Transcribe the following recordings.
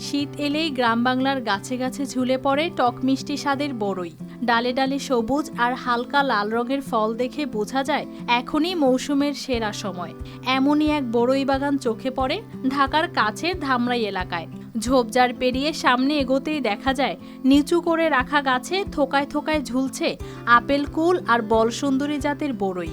শীত এলেই গ্রাম বাংলার গাছে গাছে ঝুলে পড়ে টক মিষ্টি স্বাদের বড়ই। ডালে ডালে সবুজ আর হালকা লাল রঙের ফল দেখে বোঝা যায় এখনই মৌসুমের সেরা সময়। এমনই এক বড়ই বাগান চোখে পড়ে ঢাকার কাছের ধামরাই এলাকায়। ঝোপঝাড় পেরিয়ে সামনে এগোতেই দেখা যায় নিচু করে রাখা গাছে থোকায় থোকায় ঝুলছে আপেল কুল আর বলসুন্দরী জাতের বড়ই।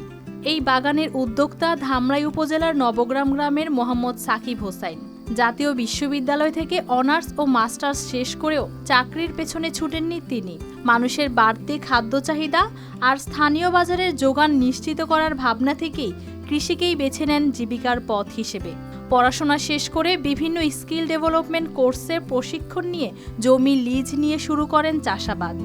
এই বাগানের উদ্যোক্তা ধামরাই উপজেলার নবগ্রাম গ্রামের মোহাম্মদ সাকিব হোসাইন। জাতীয় বিশ্ববিদ্যালয় থেকে অনার্স ও মাস্টার্স শেষ করেও চাকরির পেছনে ছুটেননি তিনি। মানুষের বাড়তি খাদ্য চাহিদা আর স্থানীয় বাজারের যোগান নিশ্চিত করার ভাবনা থেকেই কৃষিকেই বেছে নেন জীবিকার পথ হিসেবে। পড়াশোনা শেষ করে বিভিন্ন স্কিল ডেভেলপমেন্ট কোর্সে প্রশিক্ষণ নিয়ে জমি লিজ নিয়ে শুরু করেন চাষাবাদ।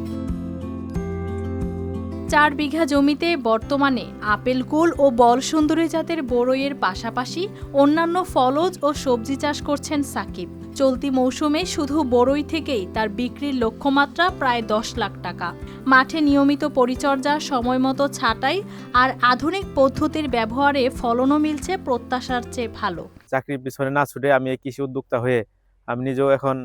4 বিঘা জমিতে বর্তমানে আপেল কুল ও বলসুন্দরী জাতের বড়ইয়ের পাশাপাশি অন্যান্য ফলজ ও সবজি চাষ করছেন সাকিব। চলতি মৌসুমে শুধু বড়ই থেকেই তার বিক্রির লক্ষ্যমাত্রা প্রায় 10 লাখ টাকা। মাঠে নিয়মিত পরিচর্যা, সময়মতো ছাঁটাই আর আধুনিক পদ্ধতির ব্যবহারে ফলনও মিলছে প্রত্যাশার চেয়ে ভালো। চাকরির পিছনে না ছুটে আমি এই কৃষি উদ্যোক্তা হয়ে আমি নিজেও এখন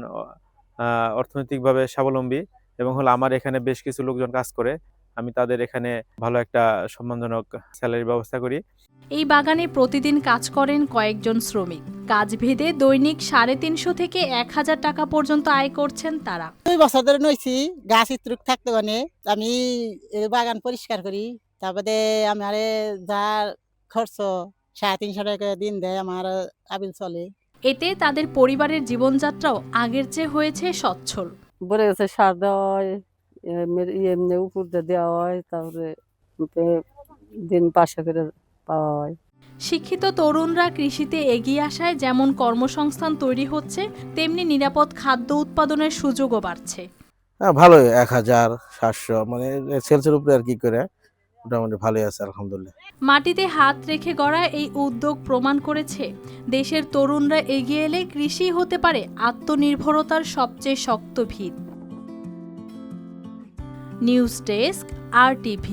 অর্থনৈতিকভাবে স্বাবলম্বী এবং আমার এখানে বেশ কিছু লোকজন কাজ করে। আমি তাদের এখানে ভালো একটা সম্মানজনক স্যালারির ব্যবস্থা করি। এই বাগানে প্রতিদিন কাজ করেন কয়েকজন শ্রমিক। কাজ ভেদে দৈনিক 350 থেকে 1000 টাকা পর্যন্ত আয় করছেন তারা। 2 বছর ধরে নইছি গাছ ইত্রুক থাকতে মানে আমি বাগান পরিষ্কার করি। তারপরে আমার যা খরচ 350 টাকা দিন দেয় আমার আবিল চলে। এতে তাদের পরিবারের জীবনযাত্রাও আগের চেয়ে হয়েছে সচ্ছল। বলে গেছে সার দেওয়া হয়, এমনি উপর দিয়ে দেওয়া হয়, তারপরে দিন 500 করে পাওয়া হয়। শিক্ষিত তরুণরা কৃষিতে এগিয়ে আসায় যেমন কর্মসংস্থান তৈরি হচ্ছে, তেমনি নিরাপদ খাদ্য উৎপাদনের সুযোগও বাড়ছে। হ্যাঁ, ভালোই 1700 মানে সেলসের উপরে আর কি করে মোটামুটি ভালোই আছে আলহামদুলিল্লাহ। মাটিতে হাত রেখে গড়া এই উদ্যোগ প্রমাণ করেছে দেশের তরুণরা এগিয়ে এলে কৃষি হতে পারে আত্মনির্ভরতার সবচেয়ে শক্ত ভিত। News desk, RTV।